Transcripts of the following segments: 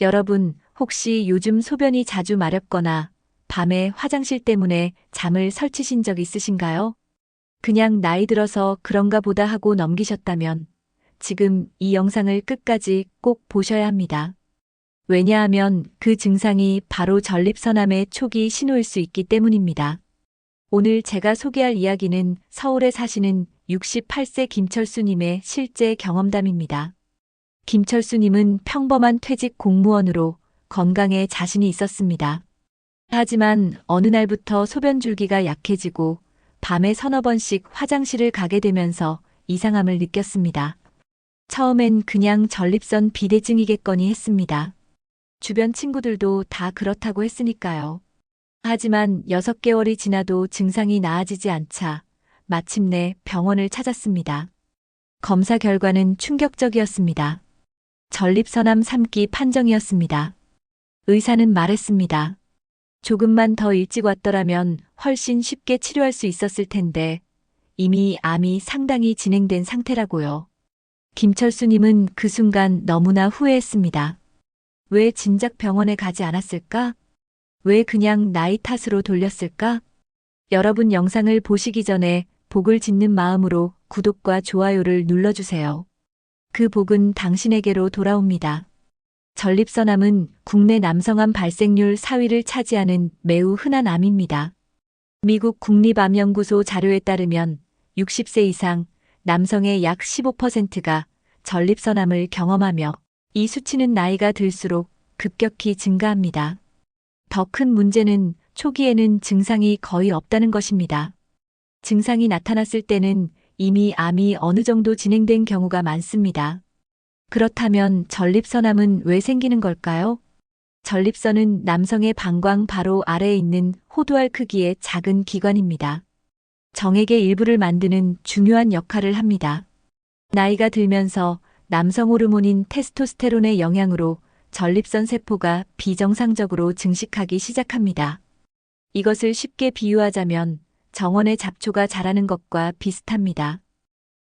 여러분, 혹시 요즘 소변이 자주 마렵거나 밤에 화장실 때문에 잠을 설치신 적 있으신가요? 그냥 나이 들어서 그런가 보다 하고 넘기셨다면 지금 이 영상을 끝까지 꼭 보셔야 합니다. 왜냐하면 그 증상이 바로 전립선암의 초기 신호일 수 있기 때문입니다. 오늘 제가 소개할 이야기는 서울에 사시는 68세 김철수님의 실제 경험담입니다. 김철수님은 평범한 퇴직 공무원으로 건강에 자신이 있었습니다. 하지만 어느 날부터 소변 줄기가 약해지고 밤에 서너 번씩 화장실을 가게 되면서 이상함을 느꼈습니다. 처음엔 그냥 전립선 비대증이겠거니 했습니다. 주변 친구들도 다 그렇다고 했으니까요. 하지만 6개월이 지나도 증상이 나아지지 않자 마침내 병원을 찾았습니다. 검사 결과는 충격적이었습니다. 전립선암 3기 판정이었습니다. 의사는 말했습니다. 조금만 더 일찍 왔더라면 훨씬 쉽게 치료할 수 있었을 텐데 이미 암이 상당히 진행된 상태라고요. 김철수님은 그 순간 너무나 후회했습니다. 왜 진작 병원에 가지 않았을까? 왜 그냥 나이 탓으로 돌렸을까? 여러분 영상을 보시기 전에 복을 짓는 마음으로 구독과 좋아요를 눌러주세요. 그 복은 당신에게로 돌아옵니다. 전립선암은 국내 남성암 발생률 4위를 차지하는 매우 흔한 암입니다. 미국 국립암연구소 자료에 따르면 60세 이상 남성의 약 15%가 전립선암을 경험하며 이 수치는 나이가 들수록 급격히 증가합니다. 더 큰 문제는 초기에는 증상이 거의 없다는 것입니다. 증상이 나타났을 때는 이미 암이 어느 정도 진행된 경우가 많습니다. 그렇다면 전립선암은 왜 생기는 걸까요? 전립선은 남성의 방광 바로 아래에 있는 호두알 크기의 작은 기관입니다. 정액의 일부를 만드는 중요한 역할을 합니다. 나이가 들면서 남성 호르몬인 테스토스테론의 영향으로 전립선 세포가 비정상적으로 증식하기 시작합니다. 이것을 쉽게 비유하자면 정원에 잡초가 자라는 것과 비슷합니다.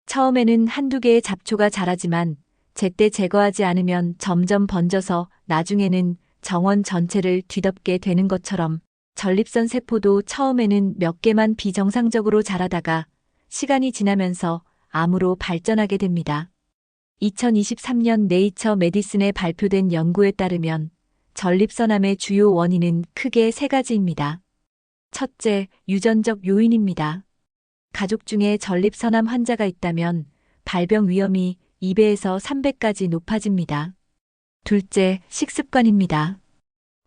처음에는 한두 개의 잡초가 자라지만 제때 제거하지 않으면 점점 번져서 나중에는 정원 전체를 뒤덮게 되는 것처럼 전립선 세포도 처음에는 몇 개만 비정상적으로 자라다가 시간이 지나면서 암으로 발전하게 됩니다. 2023년 네이처 메디슨에 발표된 연구에 따르면 전립선암의 주요 원인은 크게 3가지입니다. 첫째, 유전적 요인입니다. 가족 중에 전립선암 환자가 있다면 발병 위험이 2배에서 3배까지 높아집니다. 둘째, 식습관입니다.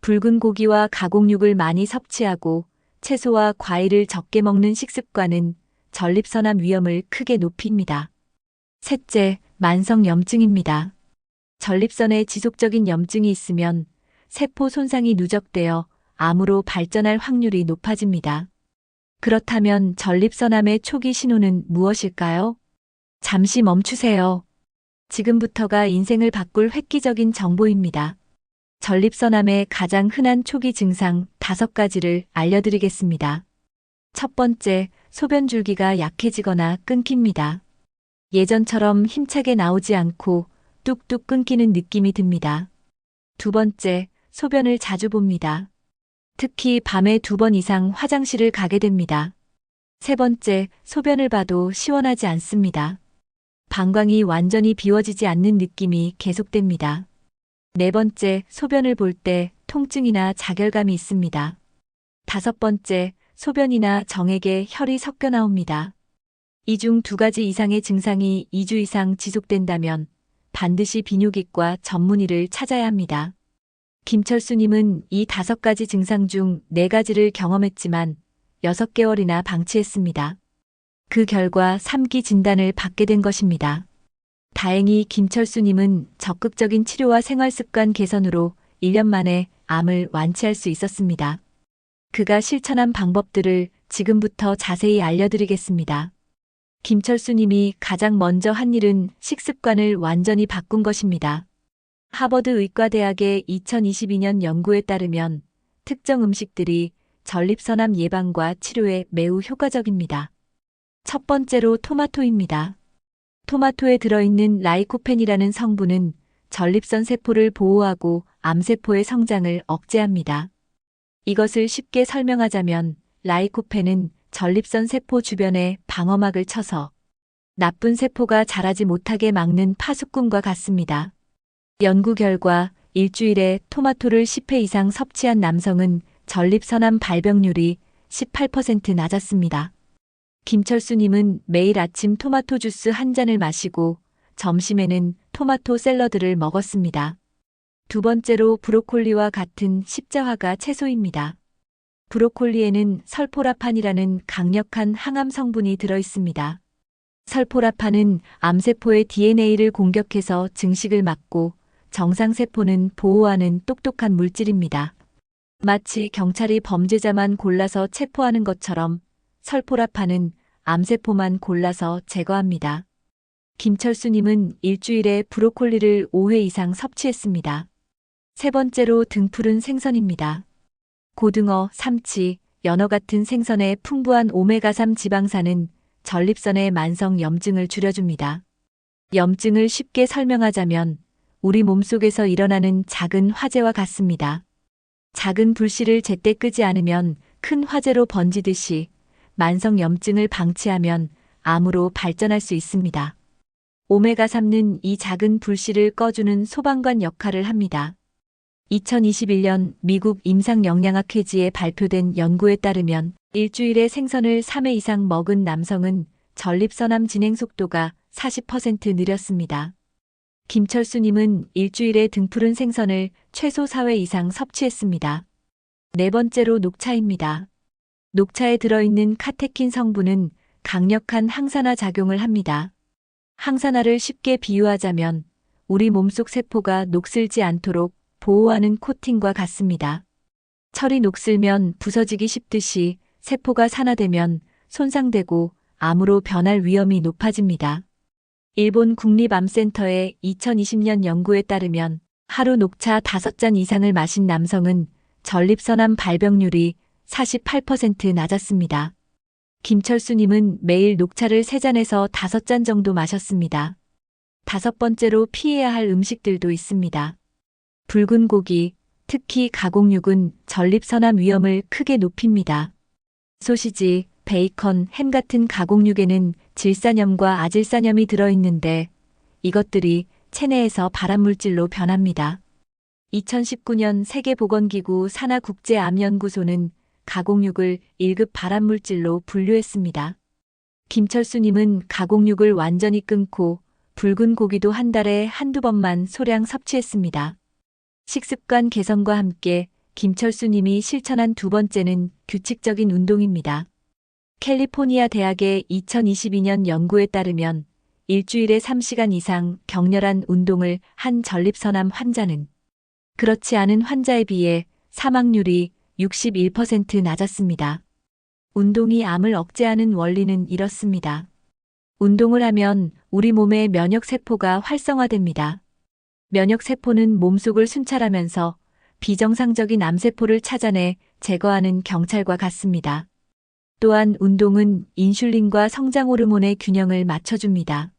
붉은 고기와 가공육을 많이 섭취하고 채소와 과일을 적게 먹는 식습관은 전립선암 위험을 크게 높입니다. 셋째, 만성 염증입니다. 전립선에 지속적인 염증이 있으면 세포 손상이 누적되어 암으로 발전할 확률이 높아집니다. 그렇다면 전립선암의 초기 신호는 무엇일까요? 잠시 멈추세요. 지금부터가 인생을 바꿀 획기적인 정보입니다. 전립선암의 가장 흔한 초기 증상 5가지를 알려드리겠습니다. 첫 번째, 소변 줄기가 약해지거나 끊깁니다. 예전처럼 힘차게 나오지 않고 뚝뚝 끊기는 느낌이 듭니다. 두 번째, 소변을 자주 봅니다. 특히 밤에 2번 이상 화장실을 가게 됩니다. 세 번째, 소변을 봐도 시원하지 않습니다. 방광이 완전히 비워지지 않는 느낌이 계속됩니다. 네 번째, 소변을 볼 때 통증이나 자결감이 있습니다. 다섯 번째, 소변이나 정액에 혈이 섞여 나옵니다. 이 중 2가지 이상의 증상이 2주 이상 지속된다면 반드시 비뇨기과 전문의를 찾아야 합니다. 김철수님은 이 5가지 증상 중 4가지를 경험했지만 6개월이나 방치했습니다. 그 결과 3기 진단을 받게 된 것입니다. 다행히 김철수님은 적극적인 치료와 생활습관 개선으로 1년 만에 암을 완치할 수 있었습니다. 그가 실천한 방법들을 지금부터 자세히 알려드리겠습니다. 김철수님이 가장 먼저 한 일은 식습관을 완전히 바꾼 것입니다. 하버드 의과대학의 2022년 연구에 따르면 특정 음식들이 전립선암 예방과 치료에 매우 효과적입니다. 첫 번째로 토마토입니다. 토마토에 들어있는 라이코펜이라는 성분은 전립선 세포를 보호하고 암세포의 성장을 억제합니다. 이것을 쉽게 설명하자면 라이코펜은 전립선 세포 주변에 방어막을 쳐서 나쁜 세포가 자라지 못하게 막는 파수꾼과 같습니다. 연구 결과 일주일에 토마토를 10회 이상 섭취한 남성은 전립선암 발병률이 18% 낮았습니다. 김철수님은 매일 아침 토마토 주스 한 잔을 마시고 점심에는 토마토 샐러드를 먹었습니다. 두 번째로 브로콜리와 같은 십자화가 채소입니다. 브로콜리에는 설포라판이라는 강력한 항암 성분이 들어 있습니다. 설포라판은 암세포의 DNA를 공격해서 증식을 막고 정상세포는 보호하는 똑똑한 물질입니다. 마치 경찰이 범죄자만 골라서 체포하는 것처럼 설포라판은 암세포만 골라서 제거합니다. 김철수님은 일주일에 브로콜리를 5회 이상 섭취했습니다. 세 번째로 등푸른 생선입니다. 고등어, 삼치, 연어 같은 생선의 풍부한 오메가3 지방산은 전립선의 만성 염증을 줄여줍니다. 염증을 쉽게 설명하자면 우리 몸속에서 일어나는 작은 화재와 같습니다. 작은 불씨를 제때 끄지 않으면 큰 화재로 번지듯이 만성 염증을 방치하면 암으로 발전할 수 있습니다. 오메가3는 이 작은 불씨를 꺼주는 소방관 역할을 합니다. 2021년 미국 임상영양학회지에 발표된 연구에 따르면 일주일에 생선을 3회 이상 먹은 남성은 전립선암 진행 속도가 40% 느렸습니다. 김철수님은 일주일에 등푸른 생선을 최소 4회 이상 섭취했습니다. 네 번째로 녹차입니다. 녹차에 들어있는 카테킨 성분은 강력한 항산화 작용을 합니다. 항산화를 쉽게 비유하자면 우리 몸속 세포가 녹슬지 않도록 보호하는 코팅과 같습니다. 철이 녹슬면 부서지기 쉽듯이 세포가 산화되면 손상되고 암으로 변할 위험이 높아집니다. 일본 국립암센터의 2020년 연구에 따르면 하루 녹차 5잔 이상을 마신 남성은 전립선암 발병률이 48% 낮았습니다. 김철수님은 매일 녹차를 3잔에서 5잔 정도 마셨습니다. 다섯 번째로 피해야 할 음식들도 있습니다. 붉은 고기, 특히 가공육은 전립선암 위험을 크게 높입니다. 소시지, 베이컨, 햄 같은 가공육에는 질산염과 아질산염이 들어있는데 이것들이 체내에서 발암물질로 변합니다. 2019년 세계보건기구 산하국제암연구소는 가공육을 1급 발암물질로 분류했습니다. 김철수님은 가공육을 완전히 끊고 붉은 고기도 한 달에 한두 번만 소량 섭취했습니다. 식습관 개선과 함께 김철수님이 실천한 두 번째는 규칙적인 운동입니다. 캘리포니아 대학의 2022년 연구에 따르면 일주일에 3시간 이상 격렬한 운동을 한 전립선암 환자는 그렇지 않은 환자에 비해 사망률이 61% 낮았습니다. 운동이 암을 억제하는 원리는 이렇습니다. 운동을 하면 우리 몸의 면역세포가 활성화됩니다. 면역세포는 몸속을 순찰하면서 비정상적인 암세포를 찾아내 제거하는 경찰과 같습니다. 또한 운동은 인슐린과 성장호르몬의 균형을 맞춰줍니다.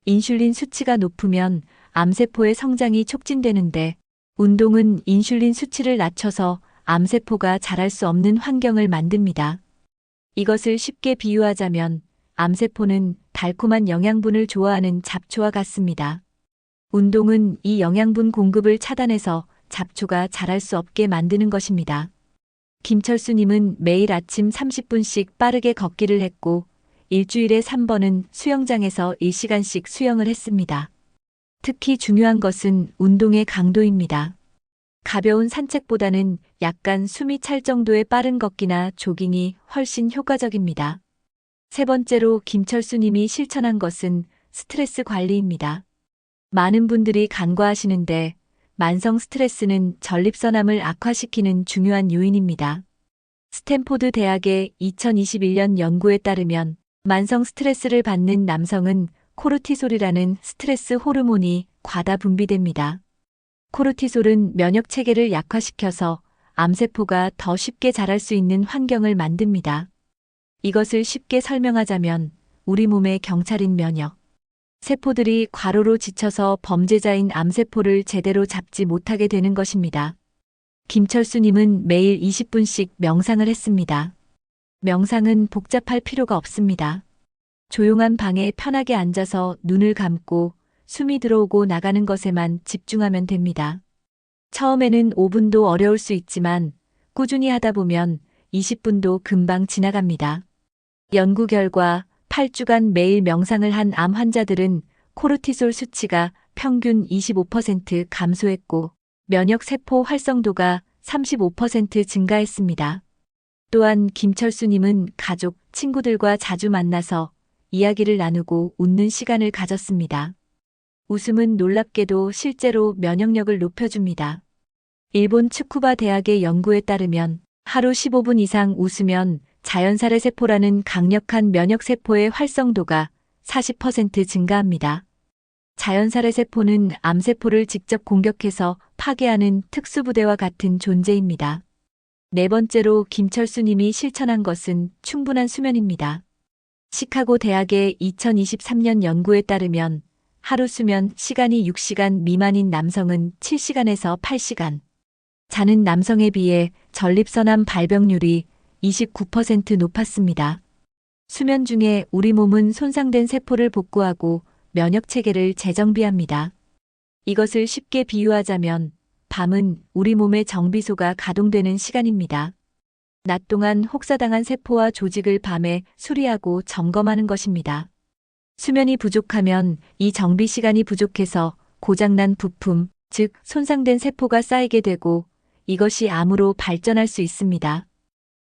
인슐린 수치가 높으면 암세포의 성장이 촉진되는데 운동은 인슐린 수치를 낮춰서 암세포가 자랄 수 없는 환경을 만듭니다. 이것을 쉽게 비유하자면 암세포는 달콤한 영양분을 좋아하는 잡초와 같습니다. 운동은 이 영양분 공급을 차단해서 잡초가 자랄 수 없게 만드는 것입니다. 김철수님은 매일 아침 30분씩 빠르게 걷기를 했고 일주일에 3번은 수영장에서 1시간씩 수영을 했습니다. 특히 중요한 것은 운동의 강도입니다. 가벼운 산책보다는 약간 숨이 찰 정도의 빠른 걷기나 조깅이 훨씬 효과적입니다. 세 번째로 김철수님이 실천한 것은 스트레스 관리입니다. 많은 분들이 간과하시는데 만성 스트레스는 전립선암을 악화시키는 중요한 요인입니다. 스탠포드 대학의 2021년 연구에 따르면 만성 스트레스를 받는 남성은 코르티솔이라는 스트레스 호르몬이 과다 분비됩니다. 코르티솔은 면역 체계를 약화시켜서 암세포가 더 쉽게 자랄 수 있는 환경을 만듭니다. 이것을 쉽게 설명하자면 우리 몸의 경찰인 면역 세포들이 과로로 지쳐서 범죄자인 암세포를 제대로 잡지 못하게 되는 것입니다. 김철수님은 매일 20분씩 명상을 했습니다. 명상은 복잡할 필요가 없습니다. 조용한 방에 편하게 앉아서 눈을 감고 숨이 들어오고 나가는 것에만 집중하면 됩니다. 처음에는 5분도 어려울 수 있지만 꾸준히 하다 보면 20분도 금방 지나갑니다. 연구 결과 8주간 매일 명상을 한 암 환자들은 코르티솔 수치가 평균 25% 감소했고 면역세포 활성도가 35% 증가했습니다. 또한 김철수님은 가족, 친구들과 자주 만나서 이야기를 나누고 웃는 시간을 가졌습니다. 웃음은 놀랍게도 실제로 면역력을 높여줍니다. 일본 츠쿠바 대학의 연구에 따르면 하루 15분 이상 웃으면 자연살해 세포라는 강력한 면역세포의 활성도가 40% 증가합니다. 자연살해 세포는 암세포를 직접 공격해서 파괴하는 특수부대와 같은 존재입니다. 네 번째로 김철수님이 실천한 것은 충분한 수면입니다. 시카고 대학의 2023년 연구에 따르면 하루 수면 시간이 6시간 미만인 남성은 7시간에서 8시간, 자는 남성에 비해 전립선암 발병률이 29% 높았습니다. 수면 중에 우리 몸은 손상된 세포를 복구하고 면역 체계를 재정비합니다. 이것을 쉽게 비유하자면 밤은 우리 몸의 정비소가 가동되는 시간입니다. 낮 동안 혹사당한 세포와 조직을 밤에 수리하고 점검하는 것입니다. 수면이 부족하면 이 정비 시간이 부족해서 고장난 부품, 즉 손상된 세포가 쌓이게 되고 이것이 암으로 발전할 수 있습니다.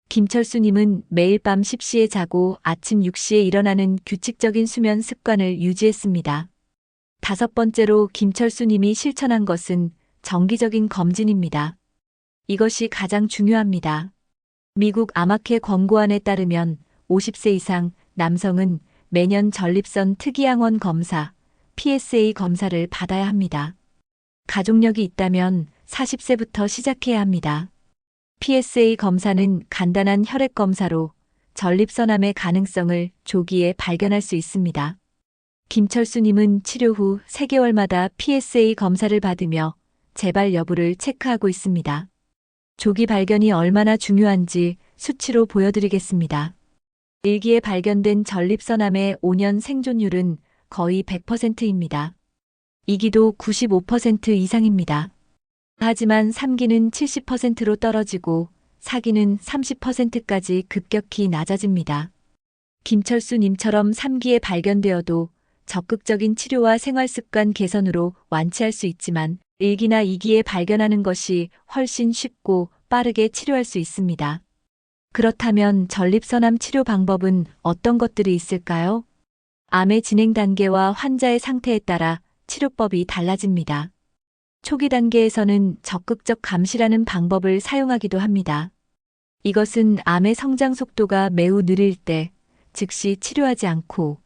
김철수님은 매일 밤 10시에 자고 아침 6시에 일어나는 규칙적인 수면 습관을 유지했습니다. 다섯 번째로 김철수님이 실천한 것은 정기적인 검진입니다. 이것이 가장 중요합니다. 미국 암학회 권고안에 따르면 50세 이상 남성은 매년 전립선 특이항원 검사, PSA 검사를 받아야 합니다. 가족력이 있다면 40세부터 시작해야 합니다. PSA 검사는 간단한 혈액 검사로 전립선암의 가능성을 조기에 발견할 수 있습니다. 김철수님은 치료 후 3개월마다 PSA 검사를 받으며 재발 여부를 체크하고 있습니다. 조기 발견이 얼마나 중요한지 수치로 보여드리겠습니다. 일기에 발견된 전립선암의 5년 생존율은 거의 100%입니다. 2기도 95% 이상입니다. 하지만 3기는 70%로 떨어지고 4기는 30%까지 급격히 낮아집니다. 김철수님처럼 3기에 발견되어도 적극적인 치료와 생활습관 개선으로 완치할 수 있지만 1기나 2기에 발견하는 것이 훨씬 쉽고 빠르게 치료할 수 있습니다. 그렇다면 전립선암 치료 방법은 어떤 것들이 있을까요? 암의 진행 단계와 환자의 상태에 따라 치료법이 달라집니다. 초기 단계에서는 적극적 감시라는 방법을 사용하기도 합니다. 이것은 암의 성장 속도가 매우 느릴 때 즉시 치료하지 않고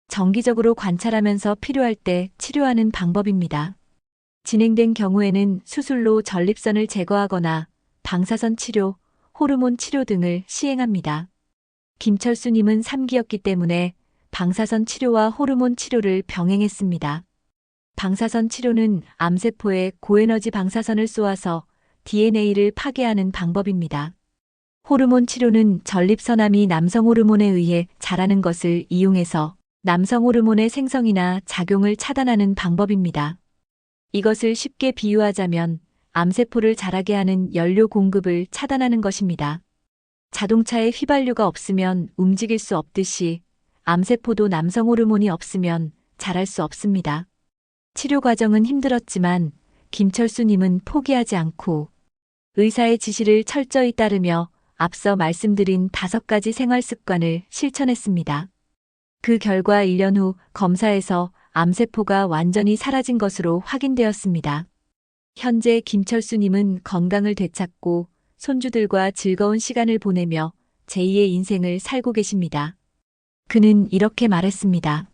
정기적으로 관찰하면서 필요할 때 치료하는 방법입니다. 진행된 경우에는 수술로 전립선을 제거하거나 방사선 치료, 호르몬 치료 등을 시행합니다. 김철수님은 3기였기 때문에 방사선 치료와 호르몬 치료를 병행했습니다. 방사선 치료는 암세포에 고에너지 방사선을 쏘아서 DNA를 파괴하는 방법입니다. 호르몬 치료는 전립선암이 남성 호르몬에 의해 자라는 것을 이용해서 남성 호르몬의 생성이나 작용을 차단하는 방법입니다. 이것을 쉽게 비유하자면 암세포를 자라게 하는 연료 공급을 차단하는 것입니다. 자동차에 휘발유가 없으면 움직일 수 없듯이 암세포도 남성 호르몬이 없으면 자랄 수 없습니다. 치료 과정은 힘들었지만 김철수님은 포기하지 않고 의사의 지시를 철저히 따르며 앞서 말씀드린 5가지 생활 습관을 실천했습니다. 그 결과 1년 후 검사에서 암세포가 완전히 사라진 것으로 확인되었습니다. 현재 김철수님은 건강을 되찾고 손주들과 즐거운 시간을 보내며 제2의 인생을 살고 계십니다. 그는 이렇게 말했습니다.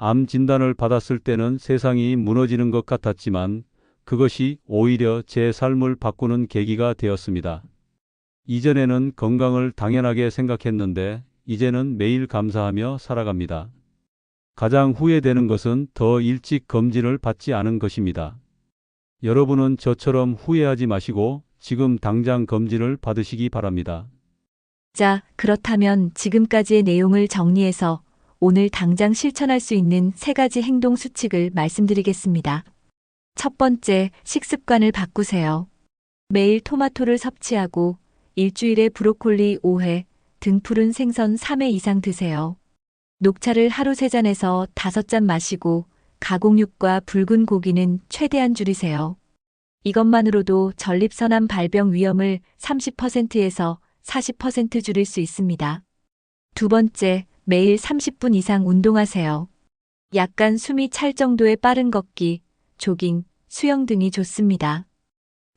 암 진단을 받았을 때는 세상이 무너지는 것 같았지만 그것이 오히려 제 삶을 바꾸는 계기가 되었습니다. 이전에는 건강을 당연하게 생각했는데 이제는 매일 감사하며 살아갑니다. 가장 후회되는 것은 더 일찍 검진을 받지 않은 것입니다. 여러분은 저처럼 후회하지 마시고 지금 당장 검진을 받으시기 바랍니다. 자, 그렇다면 지금까지의 내용을 정리해서 오늘 당장 실천할 수 있는 3가지 행동 수칙을 말씀드리겠습니다. 첫 번째, 식습관을 바꾸세요. 매일 토마토를 섭취하고 일주일에 브로콜리 5회, 등푸른 생선 3회 이상 드세요. 녹차를 하루 3잔에서 5잔 마시고 가공육과 붉은 고기는 최대한 줄이세요. 이것만으로도 전립선암 발병 위험을 30%에서 40% 줄일 수 있습니다. 두 번째, 매일 30분 이상 운동하세요. 약간 숨이 찰 정도의 빠른 걷기, 조깅, 수영 등이 좋습니다.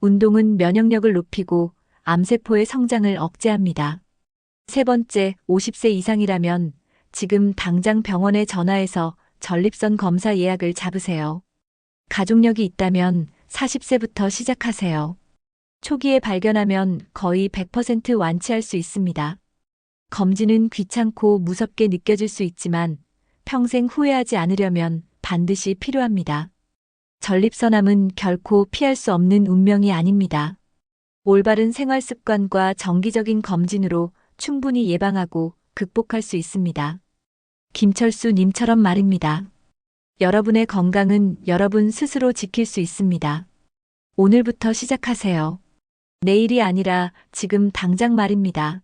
운동은 면역력을 높이고 암세포의 성장을 억제합니다. 세 번째, 50세 이상이라면 지금 당장 병원에 전화해서 전립선 검사 예약을 잡으세요. 가족력이 있다면 40세부터 시작하세요. 초기에 발견하면 거의 100% 완치할 수 있습니다. 검진은 귀찮고 무섭게 느껴질 수 있지만 평생 후회하지 않으려면 반드시 필요합니다. 전립선암은 결코 피할 수 없는 운명이 아닙니다. 올바른 생활 습관과 정기적인 검진으로 충분히 예방하고 극복할 수 있습니다. 김철수 님처럼 말입니다. 여러분의 건강은 여러분 스스로 지킬 수 있습니다. 오늘부터 시작하세요. 내일이 아니라 지금 당장 말입니다.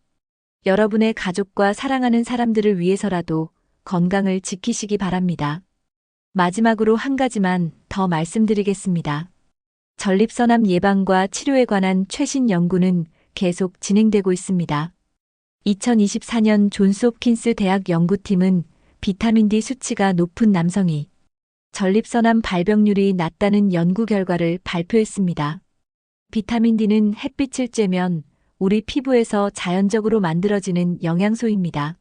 여러분의 가족과 사랑하는 사람들을 위해서라도 건강을 지키시기 바랍니다. 마지막으로 한 가지만 더 말씀드리겠습니다. 전립선암 예방과 치료에 관한 최신 연구는 계속 진행되고 있습니다. 2024년 존스홉킨스 대학 연구팀은 비타민 D 수치가 높은 남성이 전립선암 발병률이 낮다는 연구 결과를 발표했습니다. 비타민 D는 햇빛을 쬐면 우리 피부에서 자연적으로 만들어지는 영양소입니다.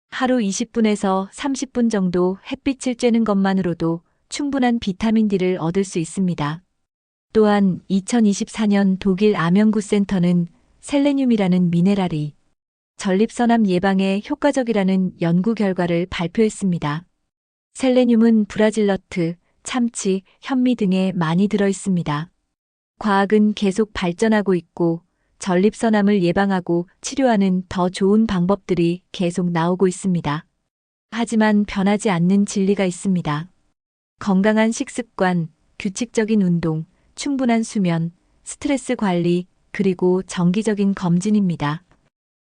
하루 20분에서 30분 정도 햇빛을 쬐는 것만으로도 충분한 비타민 D를 얻을 수 있습니다. 또한 2024년 독일 암연구센터는 셀레늄이라는 미네랄이 전립선암 예방에 효과적이라는 연구 결과를 발표했습니다. 셀레늄은 브라질너트, 참치, 현미 등에 많이 들어 있습니다. 과학은 계속 발전하고 있고 전립선암을 예방하고 치료하는 더 좋은 방법들이 계속 나오고 있습니다. 하지만 변하지 않는 진리가 있습니다. 건강한 식습관, 규칙적인 운동, 충분한 수면, 스트레스 관리, 그리고 정기적인 검진입니다.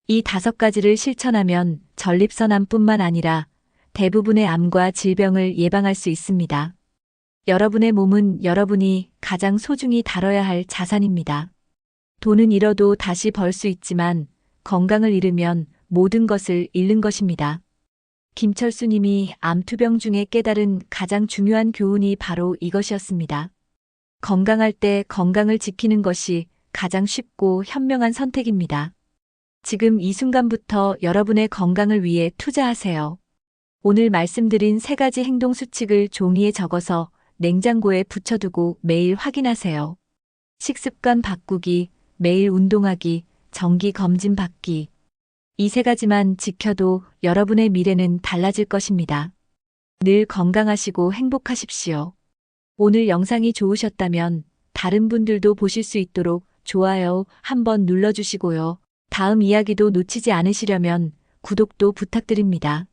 이 5가지를 실천하면 전립선암뿐만 아니라 대부분의 암과 질병을 예방할 수 있습니다. 여러분의 몸은 여러분이 가장 소중히 다뤄야 할 자산입니다. 돈은 잃어도 다시 벌 수 있지만 건강을 잃으면 모든 것을 잃는 것입니다. 김철수 님이 암투병 중에 깨달은 가장 중요한 교훈이 바로 이것이었습니다. 건강할 때 건강을 지키는 것이 가장 쉽고 현명한 선택입니다. 지금 이 순간부터 여러분의 건강을 위해 투자하세요. 오늘 말씀드린 3가지 행동 수칙을 종이에 적어서 냉장고에 붙여두고 매일 확인하세요. 식습관 바꾸기, 매일 운동하기, 정기 검진 받기. 이 3가지만 지켜도 여러분의 미래는 달라질 것입니다. 늘 건강하시고 행복하십시오. 오늘 영상이 좋으셨다면 다른 분들도 보실 수 있도록 좋아요 한번 눌러주시고요. 다음 이야기도 놓치지 않으시려면 구독도 부탁드립니다.